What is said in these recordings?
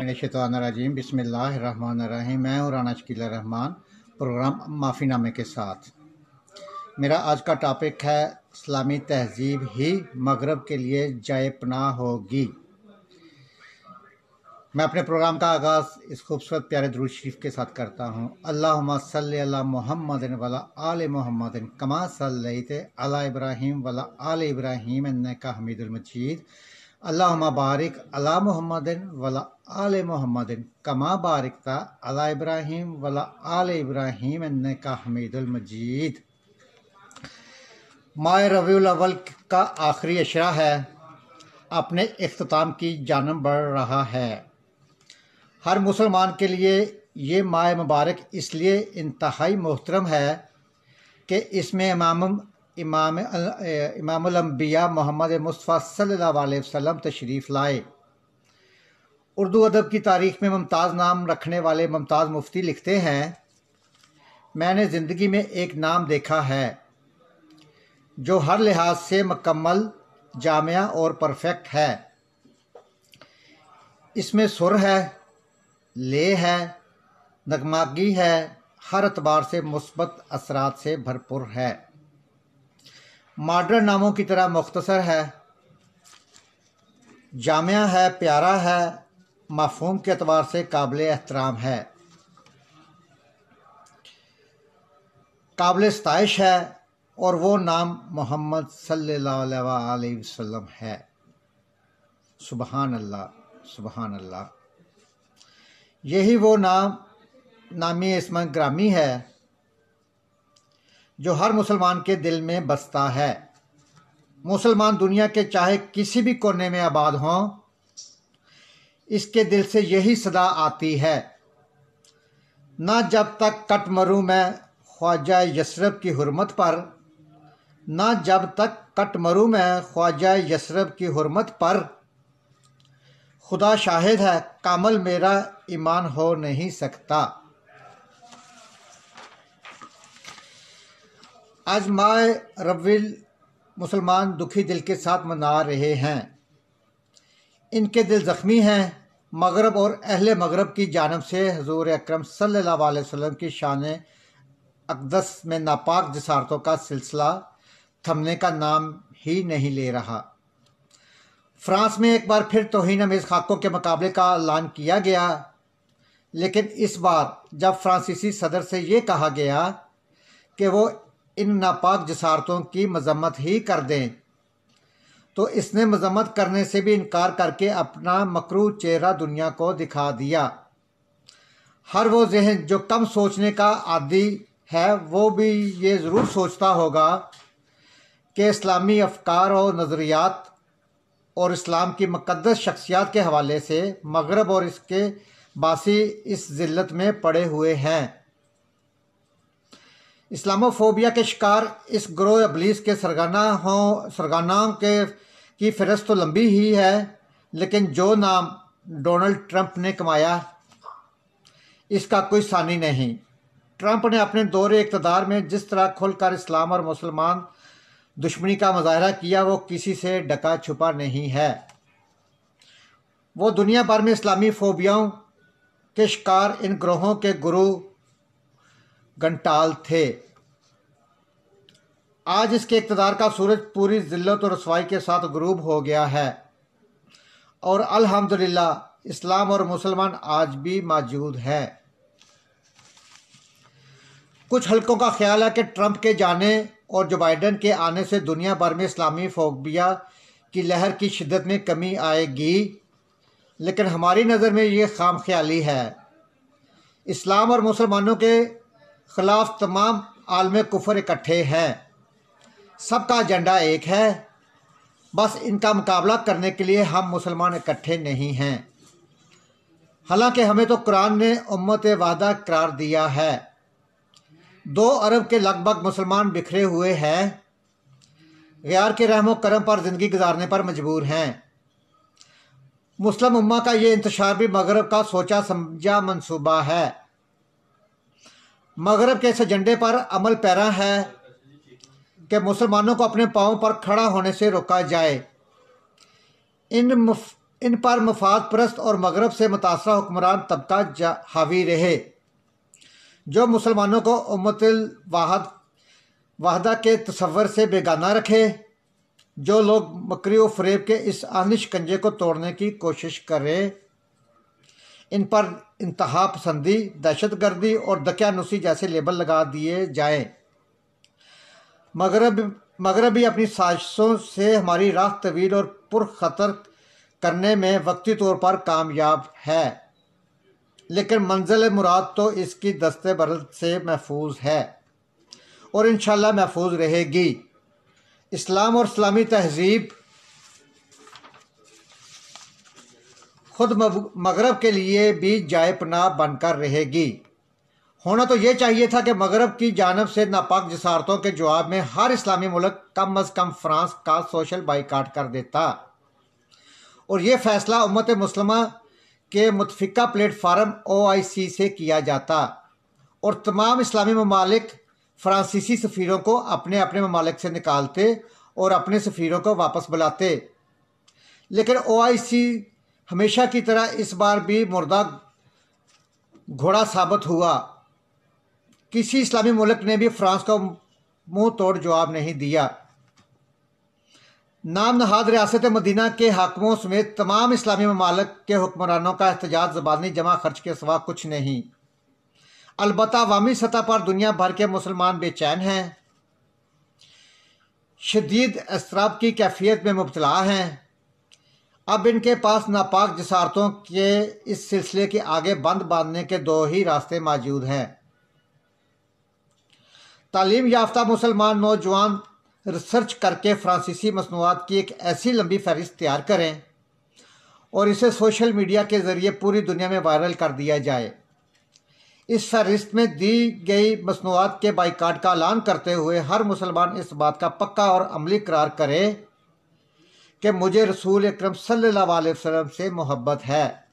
बिल्लाहिमिनश्शैतानिर्रजीम बिस्मिल्लाहिर्रहमानिर्रहीम। मैं हूँ राना शकील रहमान, प्रोग्राम माफ़ीनामे के साथ। मेरा आज का टॉपिक है इस्लामी तहज़ीब ही मगरब के लिए जाए पनाह होगी। मैं अपने प्रोग्राम का आगाज़ इस खूबसूरत प्यारे दुरूद शरीफ के साथ करता हूँ। अल्लाहुम्मा सल्लि अला मुहम्मदिन वला आले मुहम्मदिन कमा सल्लैते अला इब्राहीम वला आले इब्राहीम इन्नका हमीदुल मजीद। अल्लाहुम्मा बारिक अला मुहम्मदिन वला आले मुहम्मदिन कमा बारिकता अला इब्राहीम वला आले इब्राहीम इन्नका हमीदुल मजीद। माह रबीउल अव्वल का आखिरी अशरा है, अपने इख्तिताम की जानब बढ़ रहा है। हर मुसलमान के लिए ये माह मुबारक इसलिए इंतहाई मोहतरम है कि इसमें इमामुल अंबिया मोहम्मद मुस्तफ़ा सल्लल्लाहु अलैहि वसल्लम तशरीफ़ लाए। उर्दू अदब की तारीख़ में मुमताज़ नाम रखने वाले मुमताज़ मुफ्ती लिखते हैं, मैंने ज़िंदगी में एक नाम देखा है जो हर लिहाज से मुकम्मल, जामिया और परफेक्ट है। इसमें सुर है, ले है, नगमागी है, हर एतबार से मुस्बत असरात से भरपूर है। मॉडर्न नामों की तरह मुख्तसर है, जामिया है, प्यारा है, मफ़हूम के एतबार से काबिल एहतराम है, काबिल सताइश है, और वो नाम मोहम्मद सल्लल्लाहु अलैहि वसल्लम है। सुबहान अल्लाह, सुबहान अल्लाह। यही वो नामी इस्म ग्रामी है जो हर मुसलमान के दिल में बसता है। मुसलमान दुनिया के चाहे किसी भी कोने में आबाद हों, इसके दिल से यही सदा आती है, ना जब तक कट मरूं मैं ख्वाजा यसरब की हुर्मत पर, ना जब तक कट मरूं मैं ख्वाजा यसरब की हुर्मत पर, खुदा शाहिद है कामल मेरा ईमान हो नहीं सकता। आज माह रबीउल मुसलमान दुखी दिल के साथ मना रहे हैं। इनके दिल ज़ख्मी हैं। मगरब और अहले मगरब की जानब से हुज़ूर अकरम सल्लल्लाहु अलैहि वसल्लम की शान अक़दस में नापाक जसारतों का सिलसिला थमने का नाम ही नहीं ले रहा। फ्रांस में एक बार फिर तौहीन अमेज़ खाकों के मुकाबले का ऐलान किया गया, लेकिन इस बार जब फ्रांसीसी सदर से ये कहा गया कि वो इन नापाक जसारतों की मजम्मत ही कर दें, तो इसने मजम्मत करने से भी इनकार करके अपना मकरू चेहरा दुनिया को दिखा दिया। हर वो जहन जो कम सोचने का आदी है, वो भी ये ज़रूर सोचता होगा कि इस्लामी अफकार और नज़रियात और इस्लाम की मुक़द्दस शख्सियात के हवाले से मगरब और इसके बासी इस ज़िल्लत में पड़े हुए हैं। इस्लामोफोबिया के शिकार इस ग्रोह इब्लीस के सरगनाओं की फ़हरिस्त तो लंबी ही है, लेकिन जो नाम डोनाल्ड ट्रंप ने कमाया, इसका कोई सानी नहीं। ट्रंप ने अपने दौरे इक़्तिदार में जिस तरह खुलकर इस्लाम और मुसलमान दुश्मनी का मुजाहरा किया, वो किसी से ढका छुपा नहीं है। वो दुनिया भर में इस्लामी फोबियाओं के शिकार इन ग्रोहों के गुरु घंटाल थे। आज इसके इक़्तिदार का सूरज पूरी ज़िल्लत और रसवाई के साथ गुरूब हो गया है, और अल्हम्दुलिल्लाह इस्लाम और मुसलमान आज भी मौजूद है। कुछ हलकों का ख्याल है कि ट्रंप के जाने और जो बाइडन के आने से दुनिया भर में इस्लामी फोबिया की लहर की शिद्दत में कमी आएगी, लेकिन हमारी नज़र में ये खाम ख्याली है। इस्लाम और मुसलमानों के ख़िलाफ़ तमाम आलम कुफर इकट्ठे हैं। सबका एजेंडा एक है, बस इनका मुकाबला करने के लिए हम मुसलमान इकट्ठे नहीं हैं। हालांकि हमें तो कुरान ने उम्मत वाहिदा करार दिया है। 2 अरब के लगभग मुसलमान बिखरे हुए हैं, गैर के रहमो करम पर ज़िंदगी गुजारने पर मजबूर हैं। मुस्लिम उम्मा का ये इंतशार भी मगरब का सोचा समझा मंसूबा है। मगरब के इस एजेंडे पर अमल पैरा है कि मुसलमानों को अपने पाँव पर खड़ा होने से रोका जाए। इन इन पर मफाद परस्त और मगरब से मुतासरा हुक्मरान तबका हावी रहे, जो मुसलमानों को उम्मतुल वाहदा के तसव्वुर से बेगाना रखे। जो लोग मकरी व फ़रेब के इस आनी शिकंजे को तोड़ने की कोशिश करें, इन पर इंतहा पसंदी, दहशतगर्दी और दकियानुसी जैसे लेबल लगा दिए जाएं। मगरब भी अपनी साजिशों से हमारी राह तवील और पुरखतर करने में वक्ती तौर पर कामयाब है, लेकिन मंजिल मुराद तो इसकी दस्ते बरद से महफूज है और इंशाअल्लाह महफूज रहेगी। इस्लाम और इस्लामी तहजीब खुद मगरब के लिए भी जाए पनाह बनकर रहेगी। होना तो ये चाहिए था कि मगरब की जानब से नापाक जसारतों के जवाब में हर इस्लामी मुल्क कम अज़ कम फ्रांस का सोशल बाइकाट कर देता और ये फ़ैसला उम्मत मुस्लिमा के मुतफ़िका प्लेटफार्म OIC से किया जाता और तमाम इस्लामी ममालिक फ्रांसीसी सफ़ीरों को अपने अपने ममालिक से निकालते और अपने सफ़ीरों को वापस बुलाते। लेकिन OIC हमेशा की तरह इस बार भी मुर्दा घोड़ा साबित हुआ। किसी इस्लामी मुल्क ने भी फ्रांस को मुंह तोड़ जवाब नहीं दिया। नाम नहाद रियासत मदीना के हाकिमों समेत तमाम इस्लामी ममालिक के हुक्मरानों का एहतजाज ज़बानी जमा खर्च के सिवा कुछ नहीं। अलबत्ता अवामी सतह पर दुनिया भर के मुसलमान बेचैन हैं, शदीद एस्तराब की कैफियत में मुब्तला हैं। अब इनके पास नापाक जसारतों के इस सिलसिले के आगे बंद बांधने के दो ही रास्ते मौजूद हैं। तालीम याफ्ता मुसलमान नौजवान रिसर्च करके फ्रांसीसी मसनूआत की एक ऐसी लंबी फहरिस्त तैयार करें और इसे सोशल मीडिया के ज़रिए पूरी दुनिया में वायरल कर दिया जाए। इस फहरिस्त में दी गई मसनूआत के बाइकाट का ऐलान करते हुए हर मुसलमान इस बात का पक्का और अमली इकरार करे कि मुझे रसूल अकरम सल्लल्लाहु अलैहि वसल्लम से मोहब्बत है,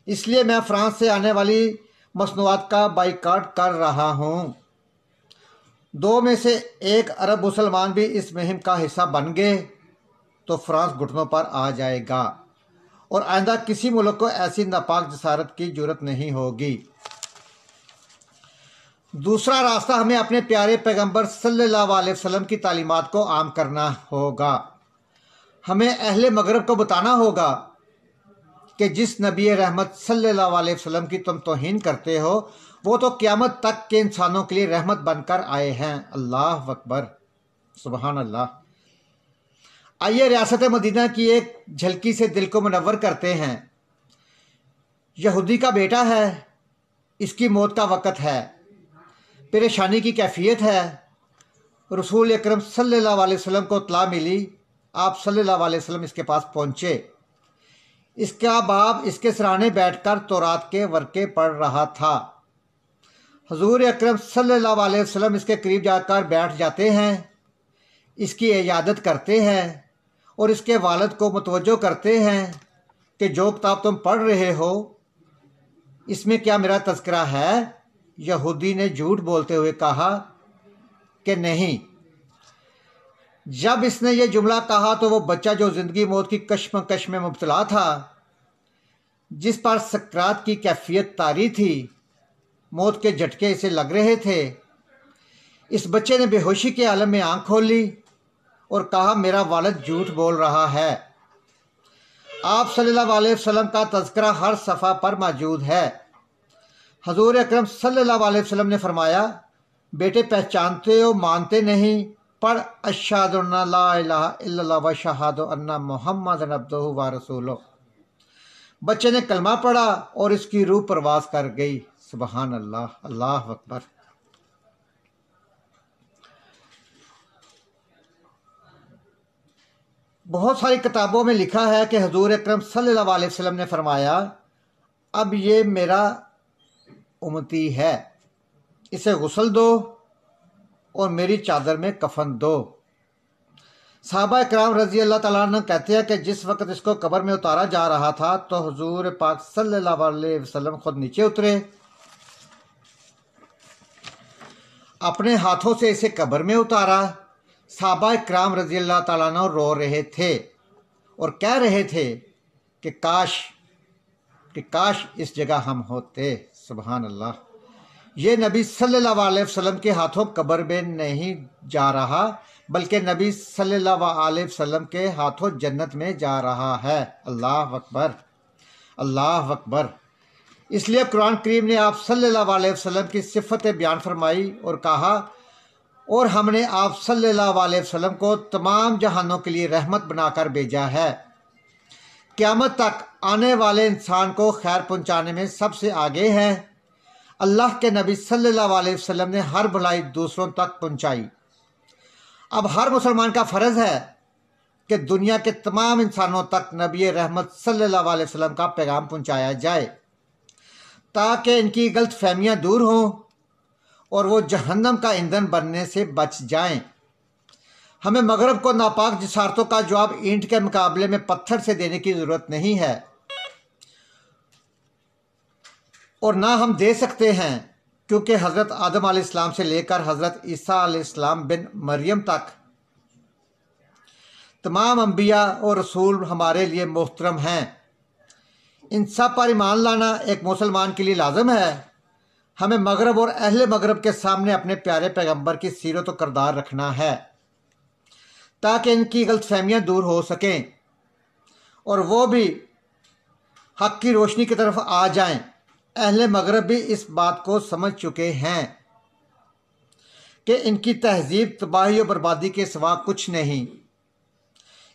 इसलिए मैं फ्रांस से आने वाली मसनूआत का बाइकाट कर रहा हूँ। 2 में से 1 अरब मुसलमान भी इस मुहिम का हिस्सा बन गए तो फ्रांस घुटनों पर आ जाएगा और आइंदा किसी मुल्क को ऐसी नापाक जसारत की जरूरत नहीं होगी। दूसरा रास्ता हमें अपने प्यारे पैगंबर सल्लल्लाहु अलैहि वसल्लम की तालीमात को आम करना होगा। हमें अहले मगरब को बताना होगा कि जिस नबी रहमत सल्लल्लाहु अलैहि वसल्लम की तुम तौहीन करते हो वो तो क़यामत तक के इंसानों के लिए रहमत बनकर आए हैं। अल्लाह अकबर, सुबहान अल्लाह। आइए रियासत मदीना की एक झलकी से दिल को मुनव्वर करते हैं। यहूदी का बेटा है, इसकी मौत का वक़्त है, परेशानी की कैफियत है। रसूल अकरम सल्लल्लाहु अलैहि वसल्लम को इत्तला मिली, आप सल्लल्लाहु अलैहि वसल्लम इसके पास पहुँचे। इसका बाप इसके सराहने बैठकर तौरात के वर्के पढ़ रहा था। हुजूर अकरम सल्लल्लाहु अलैहि वसल्लम इसके करीब जाकर बैठ जाते हैं, इसकी इयादत करते हैं और इसके वालिद को मुतवज्जो करते हैं कि जो किताब तुम पढ़ रहे हो इसमें क्या मेरा तज़किरा है? यहूदी ने झूठ बोलते हुए कहा कि नहीं। जब इसने ये जुमला कहा तो वो बच्चा जो ज़िंदगी मौत की कश्मकश में मुब्तला था, जिस पर सकरात की कैफियत तारी थी, मौत के झटके इसे लग रहे थे, इस बच्चे ने बेहोशी के आलम में आंख खोली और कहा मेरा वालिद झूठ बोल रहा है। आप सल्लल्लाहु अलैहि वसल्लम का तज़किरा हर सफ़ा पर मौजूद है। हुजूर अकरम सल्लल्लाहु अलैहि वसल्लम ने फरमाया, बेटे पहचानते हो मानते नहीं, पढ़ अशहदु अन्ना ला इलाहा इल्लल्लाह व अशहदु अन्ना मुहम्मदन अब्दुहु व रसूलुहु। बच्चे ने कलमा पढ़ा और इसकी रूह परवास कर गई। सुबहान अल्लाह, अल्लाह अकबर। बहुत सारी किताबों में लिखा है कि हुजूर अकरम सल्लल्लाहु अलैहि वसल्लम ने फरमाया, अब ये मेरा उम्मती है, इसे गुस्ल दो और मेरी चादर में कफन दो। सहाबा इकराम रज़ी अल्लाह तआला अन्हु कहते हैं कि जिस वक्त इसको कब्र में उतारा जा रहा था तो हुजूर पाक सल्लल्लाहु अलैहि वसल्लम खुद नीचे उतरे, अपने हाथों से इसे कब्र में उतारा। सहाबा इकराम रज़ी अल्लाह तआला अन्हु रो रहे थे और कह रहे थे कि काश इस जगह हम होते। सुभान अल्लाह। ये नबी सल्लल्लाहु अलैहि वसल्लम के हाथों कब्र में नहीं जा रहा, बल्कि नबी सल्लल्लाहु अलैहि वसल्लम के हाथों जन्नत में जा रहा है। अल्लाह अकबर, अल्लाह अकबर। इसलिए कुरान करीम ने आप सल्लल्लाहु अलैहि वसल्लम की सिफ़तें बयान फरमाई और कहा, और हमने आप सल्लल्लाहु अलैहि वसल्लम को तमाम जहानों के लिए रहमत बनाकर भेजा है। क़यामत तक आने वाले इंसान को खैर पहुंचाने में सबसे आगे है। अल्लाह के नबी सल्लल्लाहु अलैहि वसल्लम ने हर भलाई दूसरों तक पहुंचाई। अब हर मुसलमान का फ़र्ज़ है कि दुनिया के तमाम इंसानों तक नबी रहमत सल्लल्लाहु अलैहि वसल्लम का पैगाम पहुंचाया जाए, ताकि इनकी गलत फहमियाँ दूर हों और वो जहन्नम का ईंधन बनने से बच जाएं। हमें मगरब को नापाक जिसारतों का जवाब ईंट के मुकाबले में पत्थर से देने की ज़रूरत नहीं है, और ना हम दे सकते हैं, क्योंकि हज़रत आदम अलैहिस्सलाम से लेकर हज़रत ईसा अलैहिस्सलाम बिन मरियम तक तमाम अंबिया और रसूल हमारे लिए मोहतरम हैं। इन सब पर ईमान लाना एक मुसलमान के लिए लाजम है। हमें मगरब और अहले मगरब के सामने अपने प्यारे पैगंबर की सीरत और किरदार रखना है, ताकि इनकी गलत फहमियाँ दूर हो सकें और वो भी हक़ की रोशनी की तरफ आ जाएं। अहले मगरब भी इस बात को समझ चुके हैं कि इनकी तहजीब तबाही और बर्बादी के सिवा कुछ नहीं।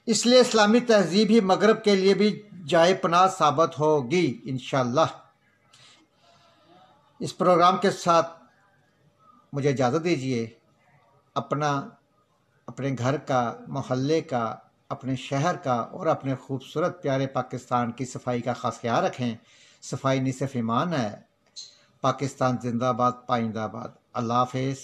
इसलिए इस्लामी तहजीब ही मगरब के लिए भी जाए पनाह साबित होगी इंशाअल्लाह। इस प्रोग्राम के साथ मुझे इजाज़त दीजिए। अपने घर का, मोहल्ले का, अपने शहर का और अपने खूबसूरत प्यारे पाकिस्तान की सफाई का ख़ास ख्याल रखें। सफाई निसफ़ ईमान है। पाकिस्तान जिंदाबाद, पाइंदाबाद। अल्लाह हाफ़िज़।